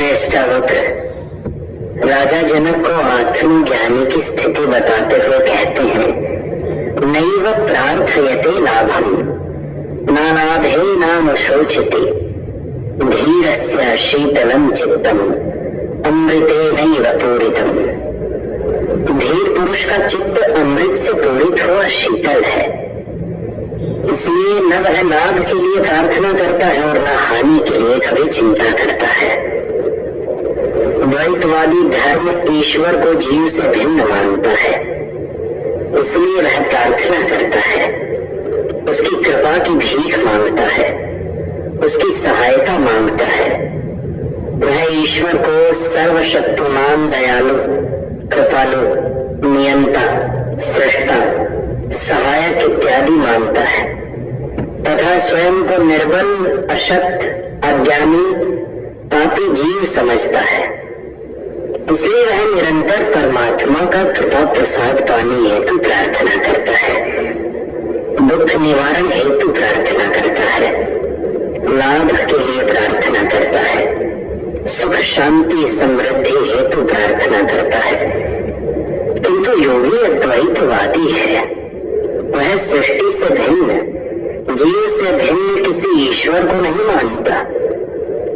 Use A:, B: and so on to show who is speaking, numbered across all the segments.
A: अष्टावक्र राजा जनक को आत्मज्ञानी की स्थिति बताते हुए कहते हैं, नैव प्रार्थयते लाभम न लाभे नाम शोचते धीरस्य शीतलम चित्तम अमृते नैव पूरितम। धीर पुरुष का चित्त अमृत से पूरित हुआ शीतल है, इसलिए न वह लाभ के लिए प्रार्थना करता है और न हानि के लिए कभी चिंता करता है। द्वैतवादी धर्म ईश्वर को जीव से भिन्न मानता है, इसलिए वह प्रार्थना करता है, उसकी कृपा की भीख मांगता है, उसकी सहायता मांगता है। वह ईश्वर को सर्वशक्तिमान, दयालु, कृपालु, नियंता, सृष्टा, सहायक इत्यादि मानता है तथा स्वयं को निर्बल, अशक्त, अज्ञानी, पापी जीव समझता है। इसलिए वह निरंतर परमात्मा का कृपा प्रसाद पाने हेतु प्रार्थना करता है, दुख निवारण हेतु प्रार्थना करता है, लाभ के लिए प्रार्थना करता है, सुख शांति समृद्धि हेतु प्रार्थना करता है। किंतु योगी अद्वैतवादी है, वह सृष्टि से भिन्न, जीव से भिन्न किसी ईश्वर को नहीं मानता।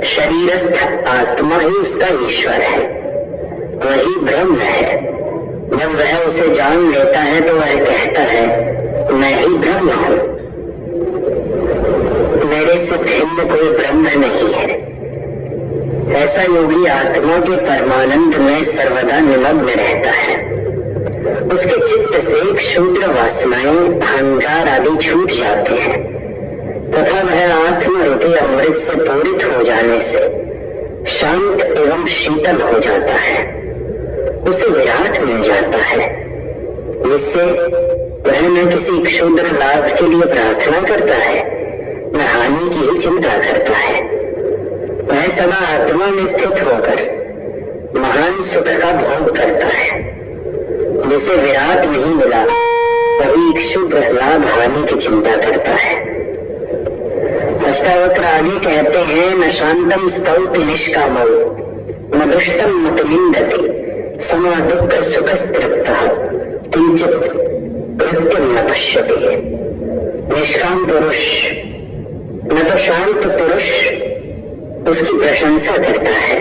A: शरीरस्थ आत्मा ही उसका ईश्वर है, वही ब्रह्म है। जब वह उसे जान लेता है तो वह कहता है, मैं ही ब्रह्म हूं, मेरे से भिन्न कोई ब्रह्म नहीं है। ऐसा योगी आत्मा के परमानंद में सर्वदा निमग्न रहता है। उसके चित्त से क्षुद्र वासनाएं, अहंकार आदि छूट जाते हैं तथा वह आत्मा रूपी अमृत से पूरित हो जाने से शांत एवं शीतल हो जाता है। उसे विराट मिल जाता है, जिससे वह न किसी क्षुद्र लाभ के लिए प्रार्थना करता है, न हानि की ही चिंता करता है। वह सदा आत्मा में स्थित होकर महान सुख का भोग करता है। जिसे विराट नहीं मिला वही क्षुद्र लाभ हानि की चिंता करता है। अष्टावक्र आगे कहते हैं, न शांतम स्तौति निष्कामो न दुष्टम मत निंदति समा दुख सुखस्तृप्तः किंचित कृत्यम न पश्यति। निष्काम पुरुष, न तो शांत पुरुष उसकी प्रशंसा करता है,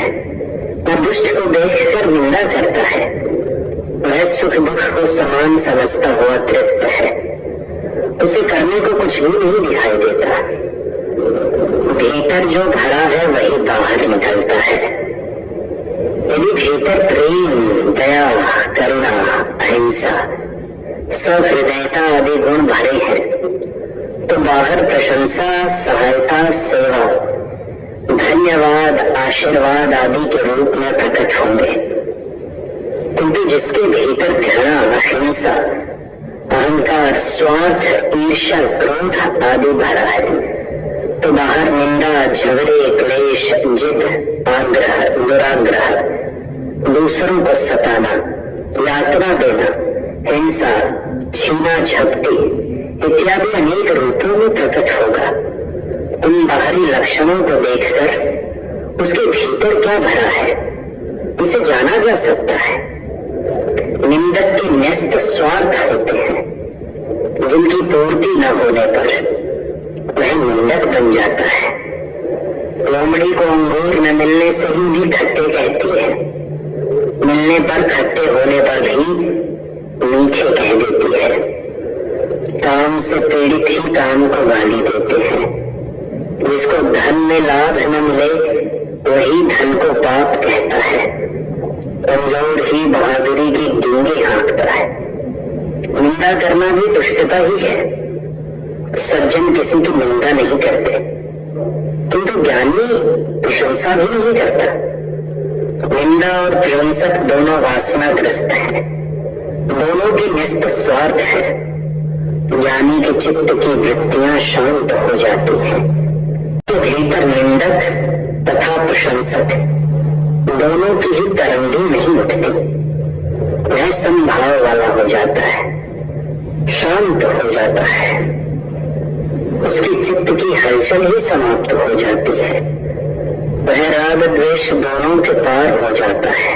A: न दुष्ट को देखकर निंदा करता है। वह सुख दुख को समान समझता हुआ तृप्त है, उसे करने को कुछ भी नहीं दिखाई देता। भीतर जो भरा है वही बाहर निकलता है। यदि भीतर प्रेम, दया, करुणा, अहिंसा, सहृदयता आदि गुण भरे हैं तो बाहर प्रशंसा, सहायता, सेवा, धन्यवाद, आशीर्वाद आदि के रूप में प्रकट होंगे। किंतु जिसके भीतर घृणा, हिंसा, अहंकार, स्वार्थ, ईर्ष्या, क्रोध आदि भरा है तो बाहर निंदा, झगड़े, क्लेश, जिद, आग्रह, दुराग्रह, दूसरों को सताना, यातना देना, हिंसा, छीना झपटी इत्यादि अनेक रूपों में प्रकट होगा। उन बाहरी लक्षणों को देखकर उसके भीतर क्या भरा है इसे जाना जा सकता है। निंदक के न्यस्त स्वार्थ होते हैं, जिनकी पूर्ति न होने पर वह निंदक बन जाता है। लोमड़ी को अंगूर न मिलने से ही भी खट्टे कहती है, मिलने पर खट्टे होने पर भी मीठे कह देती है। काम से पीड़ित ही काम को गाली देते हैं। जिसको धन में लाभ न मिले वही धन को पाप कहता है। कमजोर ही बहादुरी की डूंगी हाँकता है। निंदा करना भी दुष्टता ही है। सज्जन किसी की निंदा नहीं करते, किंतु ज्ञानी प्रशंसा भी नहीं करता। निंदा और प्रशंसक दोनों वासनाग्रस्त हैं, दोनों की न्यस्त स्वार्थ है। ज्ञानी के चित्त की वृत्तियां शांत हो जाती हैं। तो भीतर निंदक तथा प्रशंसक दोनों की ही तरंगें नहीं उठती। वह संभाव वाला हो जाता है, शांत हो जाता है, उसकी चित्त की हलचल ही समाप्त हो जाती है। वह राग द्वेष दोनों के पार हो जाता है,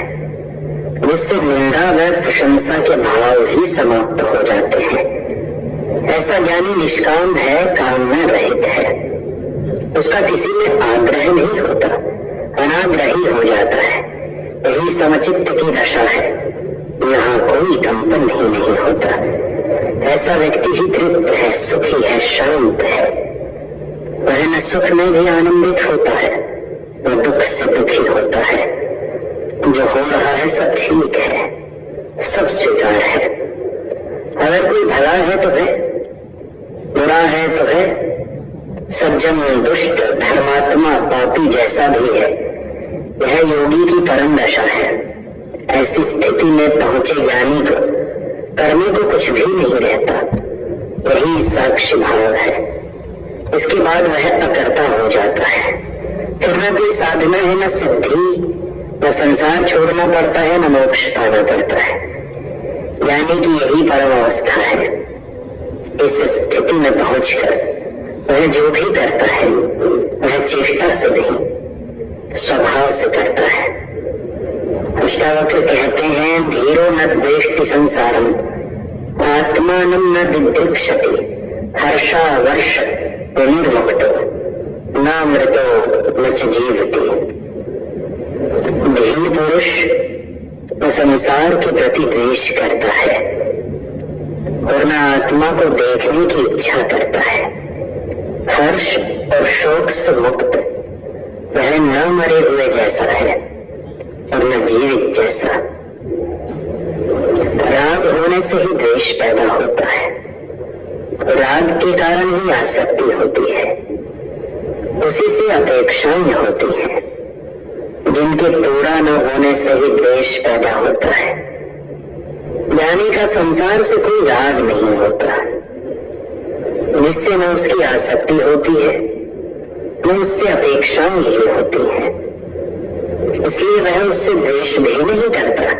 A: जिससे निंदा व प्रशंसा के भाव ही समाप्त हो जाते हैं। ऐसा ज्ञानी निष्काम है, कामना रहित है। उसका किसी में आग्रह नहीं होता, अनाग्रही हो जाता है। यही समचित्त की दशा है, यहाँ कोई कंपन ही नहीं होता। ऐसा व्यक्ति ही तृप्त है, सुखी है, शांत है। वह न सुख में भी आनंदित होता है, न दुख से दुखी होता है। जो हो रहा है सब ठीक है, सब स्वीकार है। अगर कोई भला है तो है, बुरा है तो है, सज्जन दुष्ट धर्मात्मा पापी जैसा भी है, यह योगी की परम दशा है। ऐसी स्थिति में पहुंचे ज्ञानी को करने को कुछ भी नहीं रहता, यही साक्षी भाव है। इसके बाद वह अकर्ता हो जाता है। फिर न कोई साधना है, न सिद्धि, न संसार छोड़ना पड़ता है, न मोक्ष पाना पड़ता है। ज्ञानी की यही परम अवस्था है। इस स्थिति में पहुंचकर वह जो भी करता है वह चेष्टा से नहीं, स्वभाव से करता है। अष्टावक्र कहते हैं, धीरो न द्वेष्टि संसारम, आत्मानं न दिदृक्षति, हर्षा वर्ष निर्मुक्तो, न मृतो न च जीवति। धीर पुरुष न संसार के प्रति द्वेष करता है और न आत्मा को देखने की इच्छा करता है। हर्ष और शोक से मुक्त वह न मरे हुए जैसा है और न जीवित जैसा। राग होने से ही द्वेष पैदा होता है, राग के कारण ही आसक्ति होती है, उसी से अपेक्षाएं होती हैं, जिनके पूरा न होने से ही द्वेष पैदा होता है। ज्ञानी का संसार से कोई राग नहीं होता, जिससे न उसकी आसक्ति होती है न उससे अपेक्षाएं ही होती हैं, इसलिए वह उससे द्वेष भी नहीं करता।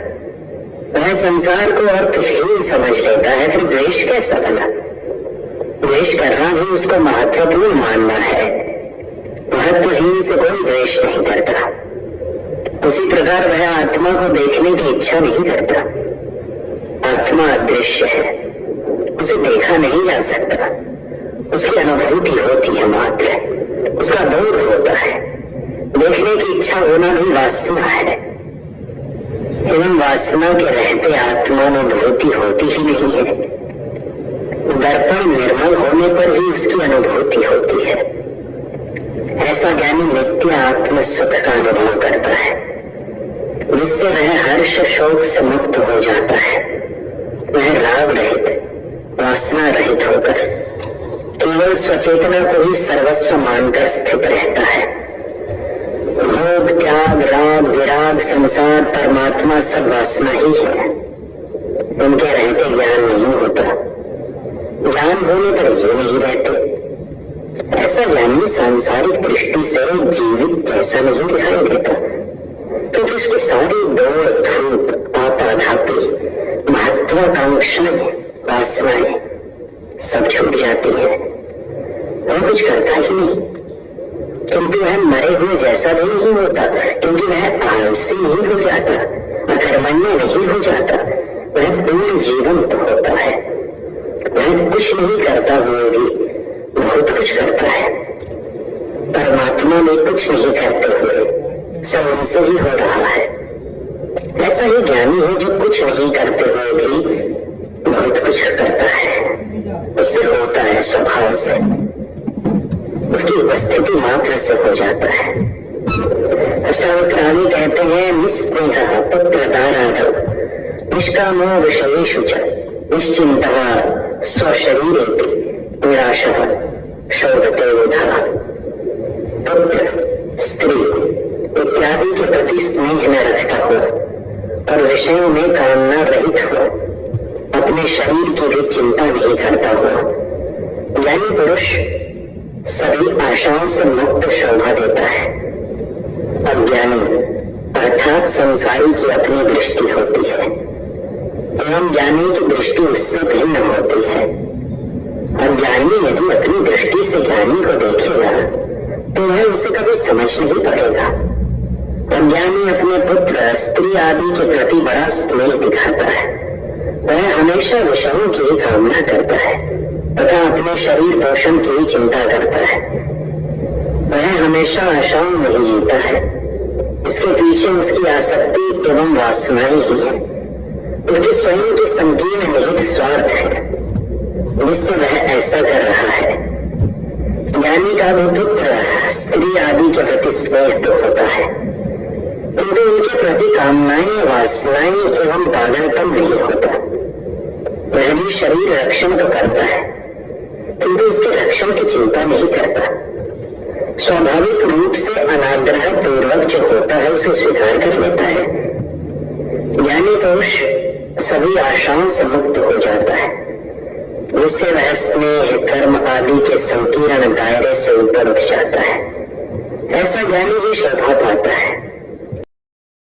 A: वह संसार को अर्थहीन समझ लेता है, फिर द्वेष कैसा भला? द्वेष करना भी उसको महत्वपूर्ण मानना है। महत्वहीन से कोई द्वेष नहीं करता। उसी प्रकार वह आत्मा को देखने की इच्छा नहीं करता। आत्मा अदृश्य है, उसे देखा नहीं जा सकता, उसकी अनुभूति होती है मात्र, उसका बोध होता है। देखने की इच्छा होना भी वासना है, एवं वासना के रहते आत्मानुभूति होती ही नहीं है। दर्पण निर्मल होने पर ही उसकी अनुभूति होती है। ऐसा ज्ञानी नित्य आत्म सुख का अनुभव करता है, जिससे वह हर्ष शोक से मुक्त हो जाता है। वह राग रहित, वासना रहित होकर केवल स्वचेतना को ही सर्वस्व मानकर स्थित रहता है। भोग, त्याग, राग, विराग, संसार, परमात्मा सब वासना ही है। उनके रहते ज्ञान नहीं होता। ज्ञान होने पर ये नहीं रहते। ऐसा ज्ञानी सांसारिक दृष्टि से जीवित जैसा नहीं दिखाई देता, क्योंकि उसकी सारी दौड़ धूप, आपाधापी, महत्वाकांक्षाएं, वासनाएं सब छूट जाती है। वह कुछ करता ही नहीं, किंतु वह मरे हुए जैसा भी नहीं होता, क्योंकि वह आलसी नहीं हो जाता, अकर्मण्य नहीं हो जाता। वह पूर्ण जीवंत होता है। वह कुछ नहीं करता हुए भी बहुत कुछ करता है। परमात्मा में कुछ नहीं करते हुए सब उनसे ही हो रहा है। ऐसा ही ज्ञानी है जो कुछ नहीं करते हुए भी बहुत कुछ करता है। उससे होता है स्वभाव से, उसकी उपस्थिति मात्र से हो जाता है। अष्टावक्र आगे कहते हैं, निस्नेह पुत्र दाराधव, निष्कामो विषयेषु च, निश्चिन्तः स्वशरीरेपि निराशः शोभते बुधः। पुत्र, स्त्री इत्यादि के प्रति स्नेह न रखता हो और विषयों में कामना रहित हो, अपने शरीर की भी चिंता नहीं करता हो, ज्ञानी पुरुष सभी आशाओं से मुक्त शोभा देता है। अज्ञानी अर्थात संसारी की अपनी दृष्टि होती है एवं ज्ञानी की दृष्टि उससे भिन्न होती है। अज्ञानी यदि अपनी दृष्टि से ज्ञानी को देखेगा तो वह उसे कभी समझ नहीं पाएगा। अज्ञानी अपने पुत्र, स्त्री आदि के प्रति बड़ा स्नेह दिखाता है। वह हमेशा विषयों की ही कामना करता है तथा अपने शरीर पोषण की ही चिंता करता है। वह हमेशा आशाओं में ही जीता है। इसके पीछे उसकी आसक्ति एवं वासनाएं ही है। उसके स्वयं के संकीर्ण निहित स्वार्थ है जिससे वह ऐसा कर रहा है। ज्ञानी का भी पुत्र, स्त्री आदि के प्रति स्नेह तो होता है, किंतु उनके प्रति कामनाएं, वासनाएं एवं पागलपन नहीं होता। वह भी शरीर रक्षण तो करता है, किंतु उसके रक्षण की चिंता नहीं करता। स्वाभाविक रूप से अनाग्रह पूर्वक जो होता है उसे स्वीकार कर लेता है। ज्ञानी पुरुष सभी आशाओं से मुक्त हो जाता है, जिससे वह स्नेह, कर्म आदि के संकीर्ण दायरे से ऊपर उठ जाता है। ऐसा ज्ञानी ही शोभा पाता है।